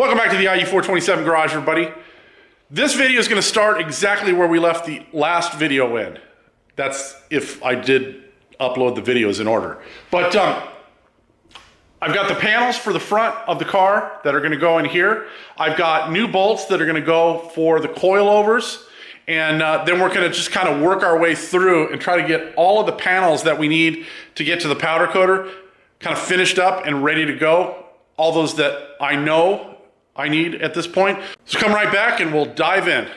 Welcome back to the IU427 garage, everybody. This video is going to start exactly where we left the last video in. That's if I did upload the videos in order. But I've got the panels for the front of the car that are going to go in here. I've got new bolts that are going to go for the coilovers. And then we're going to just kind of work our way through and try to get all of the panels that we need to get to the powder coater kind of finished up and ready to go. All those that I know I need at this point. So come right back and we'll dive in.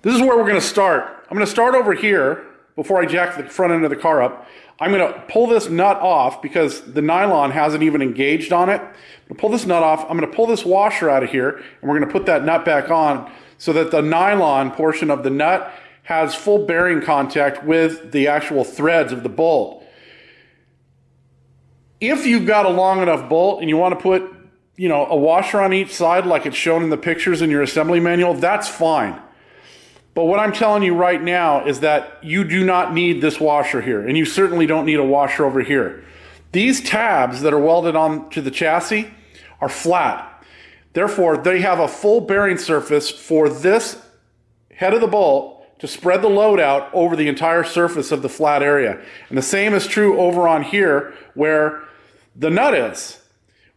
This is where we're going to start. I'm going to start over here before I jack the front end of the car up. I'm going to pull this nut off because the nylon hasn't even engaged on it. I'm going to pull this nut off. I'm going to pull this washer out of here and we're going to put that nut back on so that the nylon portion of the nut has full bearing contact with the actual threads of the bolt. If you've got a long enough bolt and you want to put, a washer on each side like it's shown in the pictures in your assembly manual, that's fine. But what I'm telling you right now is that you do not need this washer here, and you certainly don't need a washer over here. These tabs that are welded onto the chassis are flat. Therefore, they have a full bearing surface for this head of the bolt to spread the load out over the entire surface of the flat area. And the same is true over on here where the nut is.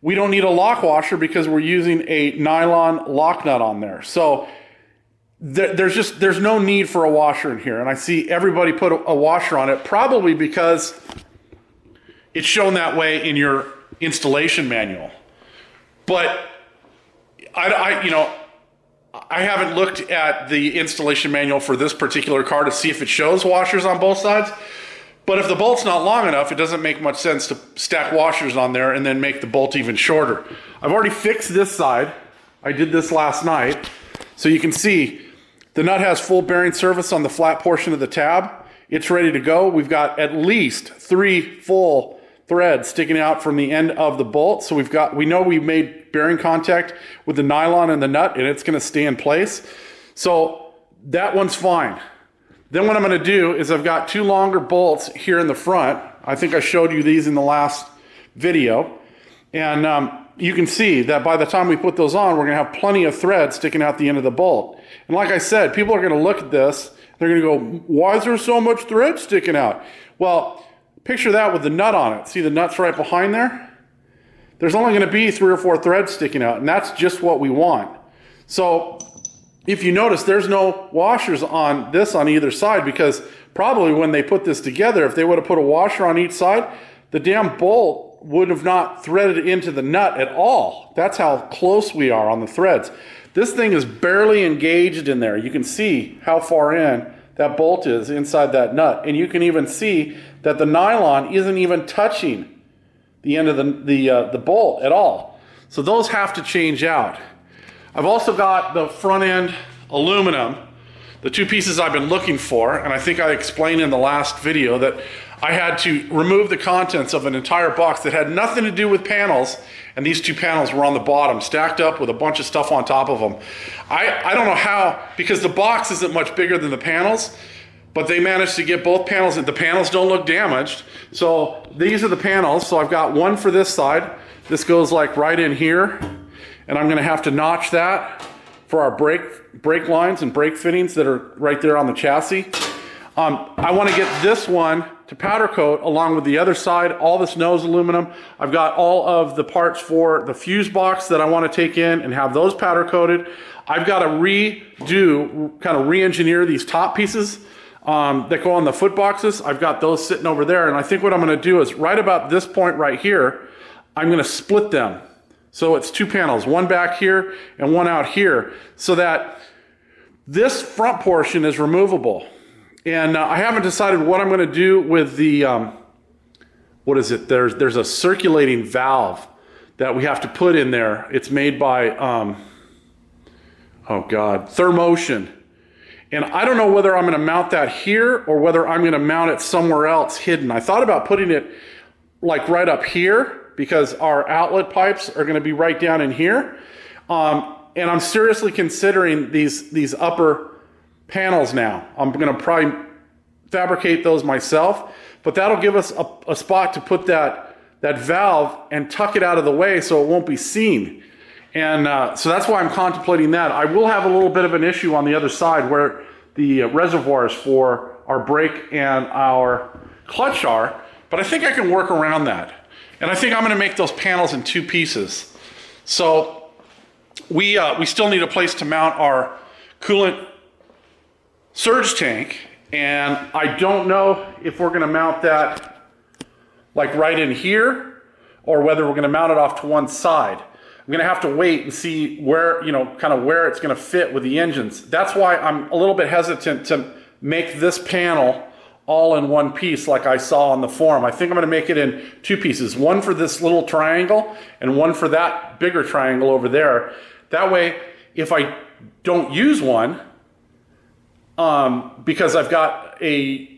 We don't need a lock washer because we're using a nylon lock nut on there. So there's no need for a washer in here, and I see everybody put a washer on it, probably because it's shown that way in your installation manual. But I haven't looked at the installation manual for this particular car to see if it shows washers on both sides. But if the bolt's not long enough, it doesn't make much sense to stack washers on there and then make the bolt even shorter. I've already fixed this side. I did this last night, so you can see the nut has full bearing surface on the flat portion of the tab. It's ready to go. We've got at least 3 full threads sticking out from the end of the bolt. So we know we made bearing contact with the nylon and the nut, and it's going to stay in place. So that one's fine. Then what I'm going to do is I've got 2 longer bolts here in the front. I think I showed you these in the last video. And you can see that by the time we put those on, we're going to have plenty of thread sticking out the end of the bolt. And like I said, people are going to look at this, they're going to go, why is there so much thread sticking out? Well, picture that with the nut on it. See the nut's right behind there? There's only going to be 3 or 4 threads sticking out, and that's just what we want. So if you notice, there's no washers on this on either side, because probably when they put this together, if they would have put a washer on each side, the damn bolt would have not threaded into the nut at all. That's how close we are on the threads. This thing is barely engaged in there. You can see how far in that bolt is inside that nut. And you can even see that the nylon isn't even touching the end of the bolt at all. So those have to change out. I've also got the front end aluminum, the 2 pieces I've been looking for, and I think I explained in the last video that I had to remove the contents of an entire box that had nothing to do with panels, and these 2 panels were on the bottom, stacked up with a bunch of stuff on top of them. I don't know how, because the box isn't much bigger than the panels, but they managed to get both panels, and the panels don't look damaged. So these are the panels. So I've got one for this side. This goes like right in here, and I'm gonna have to notch that for our brake lines and brake fittings that are right there on the chassis. I want to get this one to powder coat along with the other side, all this nose aluminum. I've got all of the parts for the fuse box that I want to take in and have those powder coated. I've got to kind of re-engineer these top pieces that go on the foot boxes. I've got those sitting over there, and I think what I'm going to do is right about this point right here, I'm going to split them. So it's two panels, one back here and one out here, so that this front portion is removable. And I haven't decided what I'm going to do with the, what is it? There's a circulating valve that we have to put in there. It's made by, oh God, Thermotion. And I don't know whether I'm going to mount that here or whether I'm going to mount it somewhere else hidden. I thought about putting it like right up here because our outlet pipes are going to be right down in here. And I'm seriously considering these upper panels now. I'm going to probably fabricate those myself, but that'll give us a spot to put that valve and tuck it out of the way so it won't be seen. And so that's why I'm contemplating that. I will have a little bit of an issue on the other side where the reservoirs for our brake and our clutch are, but I think I can work around that. And I think I'm going to make those panels in two pieces. So we still need a place to mount our coolant surge tank, and I don't know if we're going to mount that like right in here or whether we're going to mount it off to one side. I'm going to have to wait and see where, kind of where it's going to fit with the engines. That's why I'm a little bit hesitant to make this panel all in one piece like I saw on the forum. I think I'm going to make it in two pieces, one for this little triangle and one for that bigger triangle over there. That way, if I don't use one, because I've got a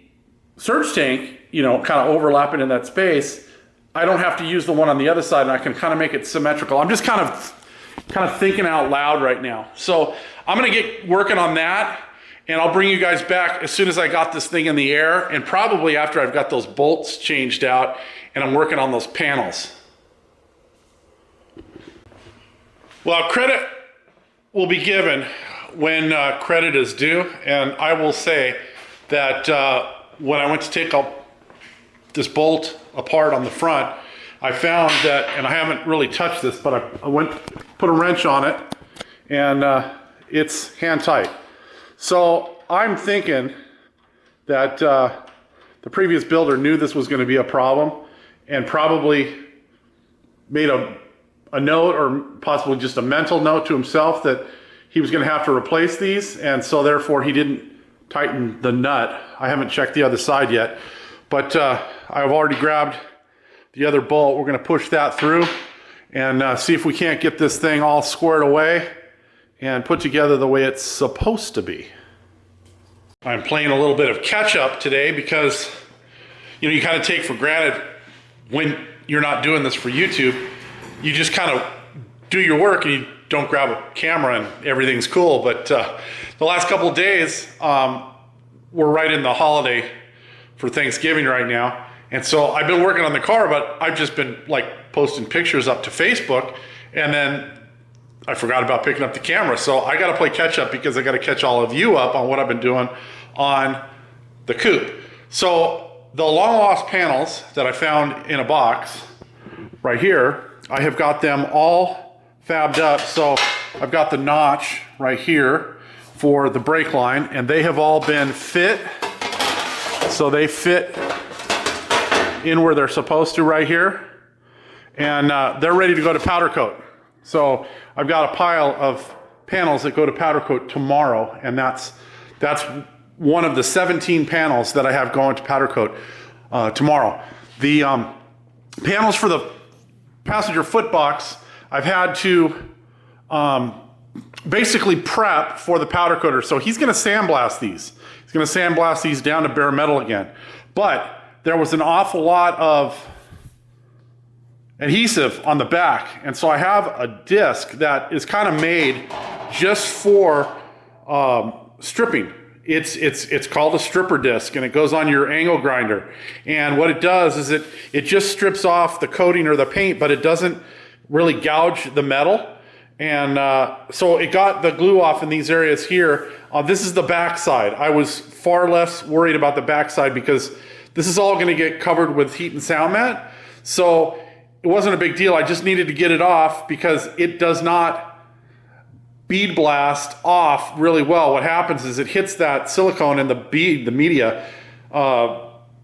surge tank, kind of overlapping in that space, I don't have to use the one on the other side, and I can kind of make it symmetrical. I'm just kind of thinking out loud right now. So I'm going to get working on that, and I'll bring you guys back as soon as I got this thing in the air, and probably after I've got those bolts changed out and I'm working on those panels. Well, credit will be given when credit is due, and I will say that when I went to take this bolt apart on the front, I found that, and I haven't really touched this, but I went put a wrench on it, and it's hand tight. So I'm thinking that the previous builder knew this was going to be a problem and probably made a note, or possibly just a mental note to himself, that he was going to have to replace these, and so therefore he didn't tighten the nut. I haven't checked the other side yet, but I've already grabbed the other bolt. We're going to push that through and see if we can't get this thing all squared away and put together the way it's supposed to be. I'm playing a little bit of catch up today because you kind of take for granted when you're not doing this for YouTube. You just kind of do your work and you don't grab a camera and everything's cool. But the last couple of days, we're right in the holiday for Thanksgiving right now. And so I've been working on the car, but I've just been like posting pictures up to Facebook, and then I forgot about picking up the camera. So I got to play catch up because I got to catch all of you up on what I've been doing on the coupe. So the long lost panels that I found in a box right here, I have got them all fabbed up. So I've got the notch right here for the brake line, and they have all been fit. So they fit in where they're supposed to right here, and they're ready to go to powder coat. So I've got a pile of panels that go to powder coat tomorrow, and that's one of the 17 panels that I have going to powder coat tomorrow. The panels for the passenger foot box, I've had to basically prep for the powder coater. So he's going to sandblast these. He's going to sandblast these down to bare metal again. But there was an awful lot of adhesive on the back, and so I have a disc that is kind of made just for stripping. It's called a stripper disc, and it goes on your angle grinder. And what it does is it just strips off the coating or the paint, but it doesn't really gouge the metal. And so it got the glue off in these areas here. This is the back side. I was far less worried about the back side because this is all going to get covered with heat and sound mat. So it wasn't a big deal. I just needed to get it off because it does not bead blast off really well. What happens is it hits that silicone and the bead, the media,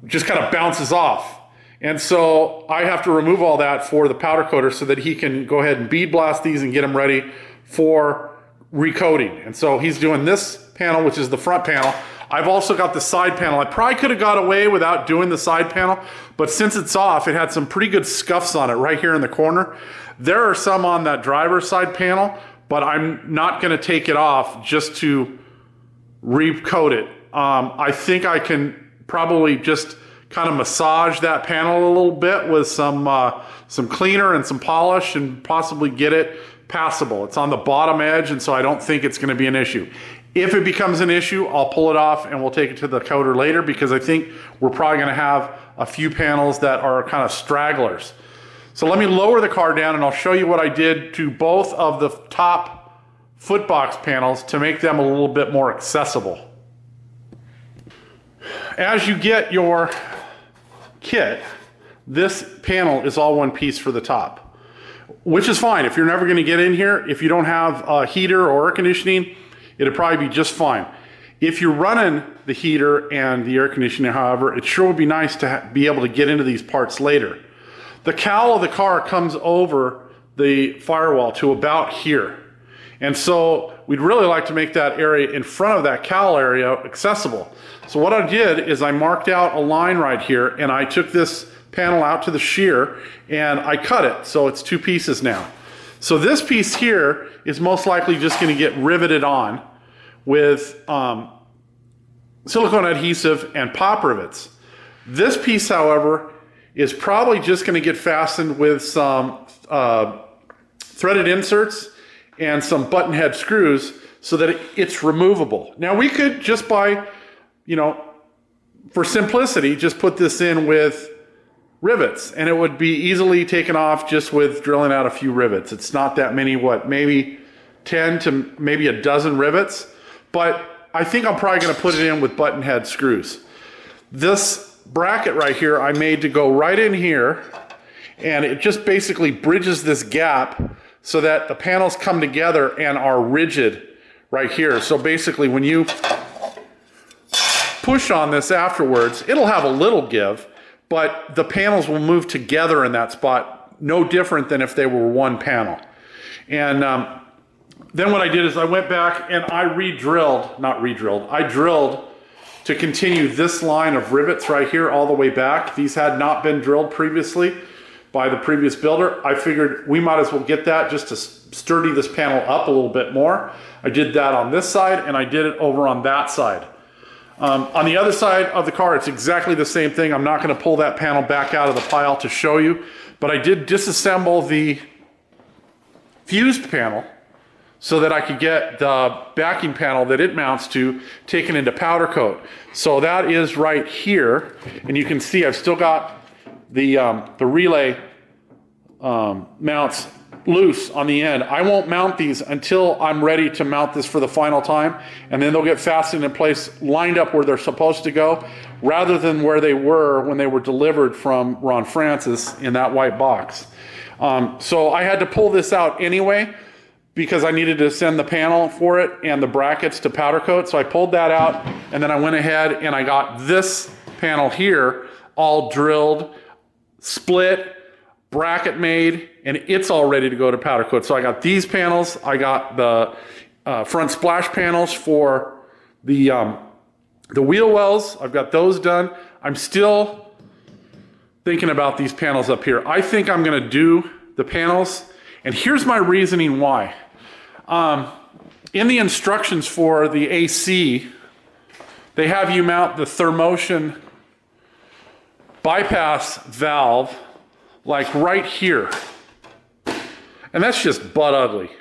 just kind of bounces off. And so I have to remove all that for the powder coater so that he can go ahead and bead blast these and get them ready for recoating. And so he's doing this panel, which is the front panel. I've also got the side panel. I probably could have got away without doing the side panel, but since it's off, it had some pretty good scuffs on it right here in the corner. There are some on that driver's side panel, but I'm not going to take it off just to recoat it. I think I can probably just kind of massage that panel a little bit with some cleaner and some polish and possibly get it passable. It's on the bottom edge, and so I don't think it's going to be an issue. If it becomes an issue, I'll pull it off and we'll take it to the coater later because I think we're probably going to have a few panels that are kind of stragglers. So let me lower the car down and I'll show you what I did to both of the top footbox panels to make them a little bit more accessible. As you get your kit, this panel is all one piece for the top, which is fine. If you're never going to get in here, if you don't have a heater or air conditioning, it'll probably be just fine. If you're running the heater and the air conditioning, however, it sure would be nice to be able to get into these parts later. The cowl of the car comes over the firewall to about here. And so we'd really like to make that area in front of that cowl area accessible. So what I did is I marked out a line right here and I took this panel out to the shear and I cut it. So it's two pieces now. So this piece here is most likely just going to get riveted on with silicone adhesive and pop rivets. This piece, however, is probably just going to get fastened with some threaded inserts and some button head screws so that it's removable. Now we could just by, for simplicity, just put this in with rivets and it would be easily taken off just with drilling out a few rivets. It's not that many, maybe 10 to maybe a dozen rivets, but I think I'm probably going to put it in with button head screws. This bracket right here I made to go right in here, and it just basically bridges this gap so that the panels come together and are rigid right here. So basically when you push on this afterwards, it'll have a little give, but the panels will move together in that spot, no different than if they were one panel. And then what I did is I went back and I I drilled to continue this line of rivets right here all the way back. These had not been drilled previously by the previous builder. I figured we might as well get that just to sturdy this panel up a little bit more. I did that on this side and I did it over on that side. On the other side of the car, it's exactly the same thing. I'm not going to pull that panel back out of the pile to show you, but I did disassemble the fused panel so that I could get the backing panel that it mounts to taken into powder coat. So that is right here, and you can see I've still got the relay mounts loose on the end. I won't mount these until I'm ready to mount this for the final time, and then they'll get fastened in place, lined up where they're supposed to go, rather than where they were when they were delivered from Ron Francis in that white box. So I had to pull this out anyway because I needed to send the panel for it and the brackets to powder coat. So I pulled that out, and then I went ahead and I got this panel here all drilled, split, bracket made, and it's all ready to go to powder coat. So I got these panels, I got the front splash panels for the wheel wells, I've got those done. I'm still thinking about these panels up here. I think I'm gonna do the panels, and here's my reasoning why. In the instructions for the AC, they have you mount the thermotion bypass valve like right here. And that's just butt ugly.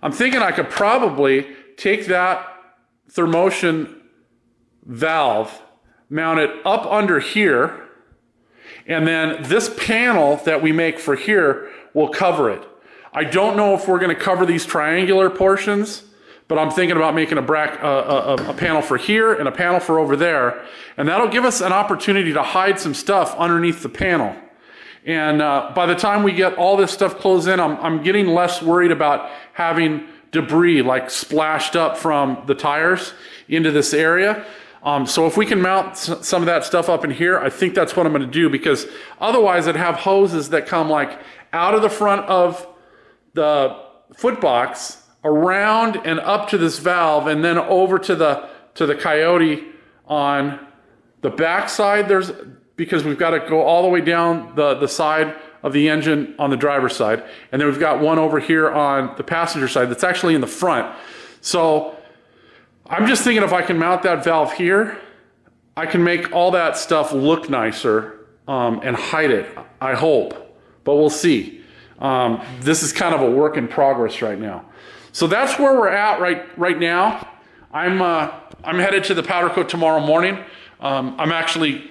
I'm thinking I could probably take that thermotion valve, mount it up under here, and then this panel that we make for here will cover it. I don't know if we're going to cover these triangular portions, but I'm thinking about making a panel for here and a panel for over there. And that'll give us an opportunity to hide some stuff underneath the panel. And by the time we get all this stuff closed in, I'm getting less worried about having debris like splashed up from the tires into this area. So if we can mount some of that stuff up in here, I think that's what I'm going to do, because otherwise I'd have hoses that come like out of the front of the foot box, around and up to this valve, and then over to the Coyote on the back side. Because we've got to go all the way down the side of the engine on the driver's side, and then we've got one over here on the passenger side that's actually in the front. So I'm just thinking, if I can mount that valve here, I can make all that stuff look nicer and hide it, I hope, but we'll see. This is kind of a work in progress right now. So that's where we're at right now. I'm headed to the powder coat tomorrow morning. I'm actually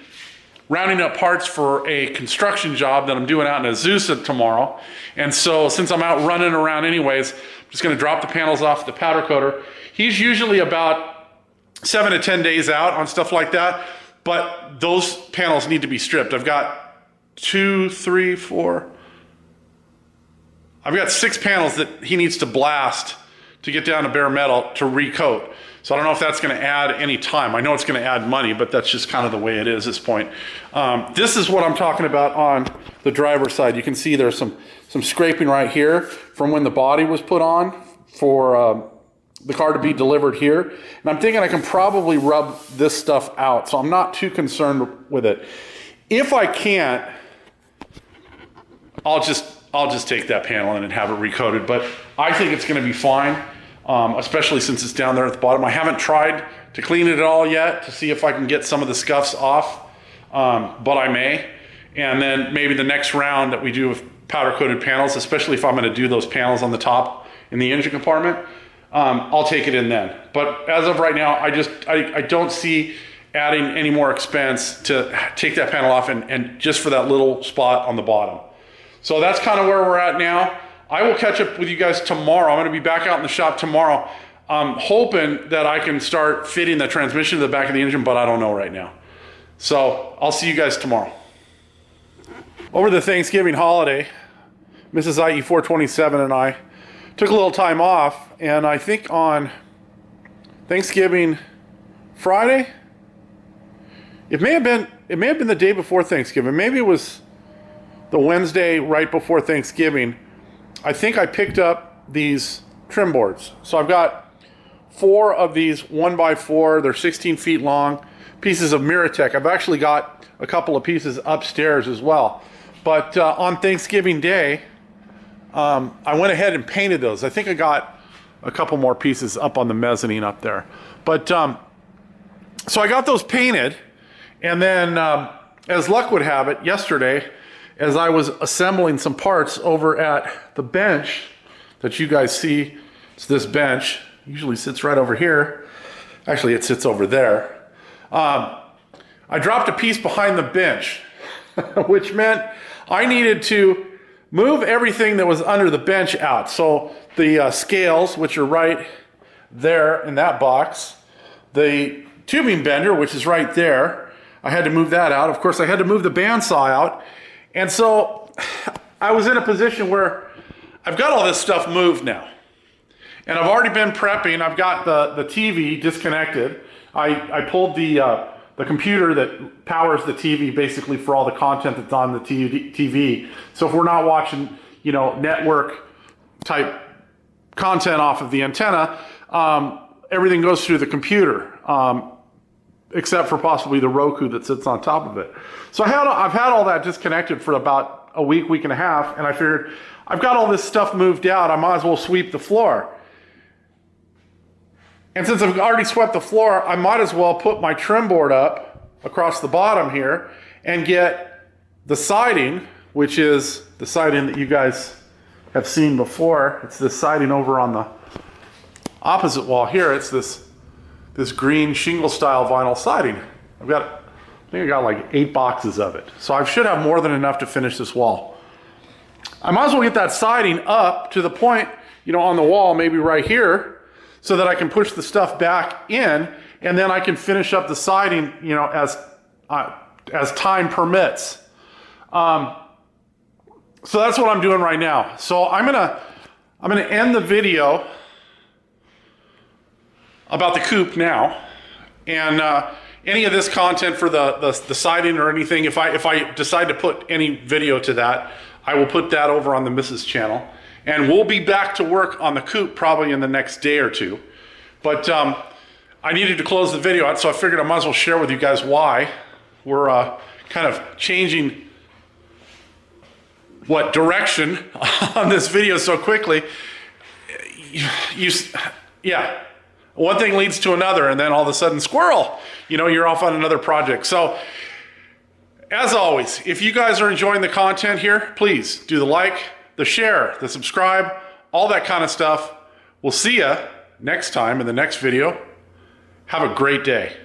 rounding up parts for a construction job that I'm doing out in Azusa tomorrow. And so since I'm out running around anyways, I'm just going to drop the panels off the powder coater. He's usually about 7 to 10 days out on stuff like that, but those panels need to be stripped. I've got 6 panels that he needs to blast to get down to bare metal to recoat. So I don't know if that's going to add any time. I know it's going to add money, but that's just kind of the way it is at this point. This is what I'm talking about on the driver's side. You can see there's some scraping right here from when the body was put on for the car to be delivered here. And I'm thinking I can probably rub this stuff out, so I'm not too concerned with it. If I can't, I'll just take that panel in and have it recoated, but I think it's going to be fine, especially since it's down there at the bottom. I haven't tried to clean it at all yet to see if I can get some of the scuffs off, but I may. And then maybe the next round that we do with powder coated panels, especially if I'm going to do those panels on the top in the engine compartment, I'll take it in then. But as of right now, I don't see adding any more expense to take that panel off and just for that little spot on the bottom. So that's kind of where we're at now. I will catch up with you guys tomorrow. I'm going to be back out in the shop tomorrow. I'm hoping that I can start fitting the transmission to the back of the engine, but I don't know right now. So I'll see you guys tomorrow. Over the Thanksgiving holiday, Mrs. IE427 and I took a little time off, and I think on Thanksgiving Friday, it may have been the day before Thanksgiving. Maybe it was the Wednesday right before Thanksgiving. I think I picked up these trim boards. So I've got 4 of these 1x4. They're 16 feet long pieces of Miratech. I've actually got a couple of pieces upstairs as well. But on Thanksgiving Day, I went ahead and painted those. I think I got a couple more pieces up on the mezzanine up there. But so I got those painted, and then as luck would have it, yesterday, as I was assembling some parts over at the bench that you guys see, it's this bench, usually sits right over here. Actually, it sits over there. I dropped a piece behind the bench, which meant I needed to move everything that was under the bench out. So the scales, which are right there in that box, the tubing bender, which is right there, I had to move that out. Of course, I had to move the bandsaw out. And so I was in a position where I've got all this stuff moved now. And I've already been prepping. I've got the TV disconnected. I pulled the computer that powers the TV basically for all the content that's on the TV. So if we're not watching, network type content off of the antenna, everything goes through the computer. Except for possibly the Roku that sits on top of it. So I've had all that disconnected for about a week and a half, and I figured I've got all this stuff moved out, I might as well sweep the floor. And since I've already swept the floor, I might as well put my trim board up across the bottom here and get the siding, which is the siding that you guys have seen before. It's this siding over on the opposite wall here. It's this green shingle style vinyl siding. I think I got like 8 boxes of it. So I should have more than enough to finish this wall. I might as well get that siding up to the point, you know, on the wall, maybe right here, so that I can push the stuff back in, and then I can finish up the siding, you know, as time permits. So that's what I'm doing right now. So I'm gonna end the video about the coupe now, and any of this content for the siding or anything, if I decide to put any video to that, I will put that over on the Mrs. channel, and we'll be back to work on the coupe probably in the next day or two. But I needed to close the video out, so I figured I might as well share with you guys why we're kind of changing direction on this video so quickly. Yeah, one thing leads to another, and then all of a sudden, squirrel, you know, you're off on another project. So as always, if you guys are enjoying the content here, please do the like, the share, the subscribe, all that kind of stuff. We'll see ya next time in the next video. Have a great day.